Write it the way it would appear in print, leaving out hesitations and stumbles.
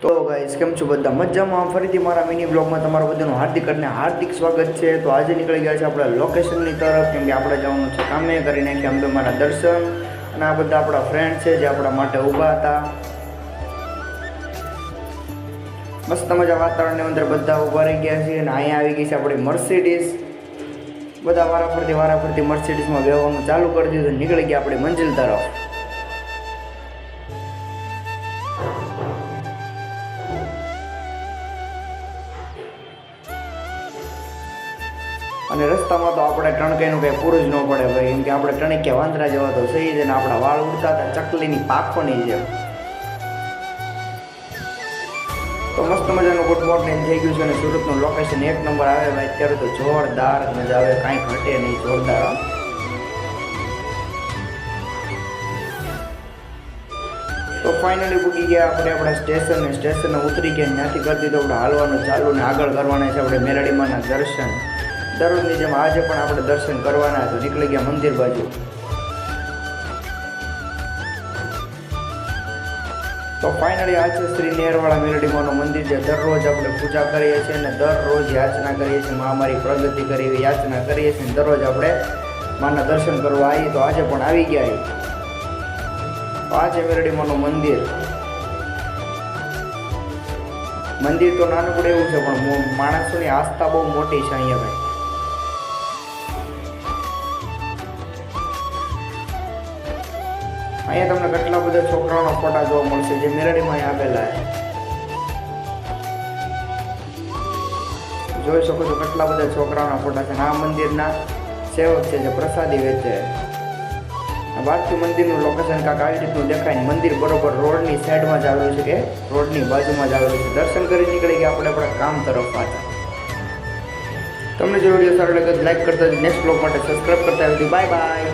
તો ગાઈસ કેમ છો બધા મજામાં? ફરીથી મારા મિની બ્લોગમાં તમારું બધાનું હાર્દિક સ્વાગત છે। તો આજે નીકળી ગયા છે આપણા લોકેશનની તરફ, કેમ કે આપણે જવાનું છે કામે કરી નાખી અંબે મારા દર્શન, અને આ બધા આપણા ફ્રેન્ડ છે જે આપણા માટે ઊભા હતા। મસ્ત મજા વાતાવરણની અંદર બધા ઊભા રહી ગયા છે, અને અહીંયા આવી ગઈ છે આપણી મર્સિડીઝ। બધા વારાફરતી મર્સિડીઝમાં બેહવાનું ચાલુ કરી દીધું, નીકળી ગયા આપણી મંજિલ તરફ। અને રસ્તામાં તો આપણે ટણકાઈનું કંઈ પૂરું જ ન પડે ભાઈ, કેમ કે આપણે ટણક્યા વાંદરા જેવા તો સહી છે ને આપણા વાળ ઉડતા હતા ચકલીની પાખોની જેમ। તો મસ્ત મજાનું ગુડ મોર્નિંગ થઈ ગયું છે, અને સુરતનું લોકેશન એક નંબર આવે ભાઈ। અત્યારે તો જોરદાર મજા આવે, કાંઈ ઘટે નહીં, જોરદાર। તો ફાઇનલી પૂકી ગયા આપણે આપણા સ્ટેશને ઉતરી ગયા। ત્યાંથી કરી દીધું આપણે હાલવાનું ચાલુ, ને આગળ કરવાના છે આપણે મેરડીમાંના દર્શન। દરરોજની જેમ આજે પણ આપણે દર્શન કરવાના, તો નીકળી ગયા મંદિર બાજુ। તો ફાઇનલી આ છે શ્રી નેરવાળા મેરડીમાનું મંદિર, જે દરરોજ આપણે પૂજા કરીએ છીએ અને દરરોજ યાચના કરીએ છીએ, માં અમારી પ્રગતિ કરી એવી યાચના કરીએ છીએ, દરરોજ આપણે માના દર્શન કરવા આવીએ। તો આજે પણ આવી ગયા। તો આ છે મેરડીમાનું મંદિર તો નાનકડું એવું છે, પણ માણસોની આસ્થા બહુ મોટી છે અહીંયા ભાઈ। અહીંયા તમને કેટલા બધા છોકરાઓના ફોટા જોવા મળશે, જે મેરડીમાં આપેલા છે। જોઈ શકો છો કેટલા બધા છોકરાઓના ફોટા છે। આ મંદિરના સેવક છે જે પ્રસાદી વેચે। બહારથી મંદિરનું લોકેશન કાંક આવી રીતનું દેખાય, મંદિર બરોબર રોડની સાઈડમાં જ આવેલું છે, કે રોડની બાજુમાં જ આવેલું છે। દર્શન કરી નીકળી ગયા આપણે આપણા કામ તરફ પાછા। તમને જો વિડીયો સારો લાગે તો લાઈક કરતા, નેક્સ્ટ બ્લોગ માટે સબસ્ક્રાઈબ કરતા આવજો। Bye bye.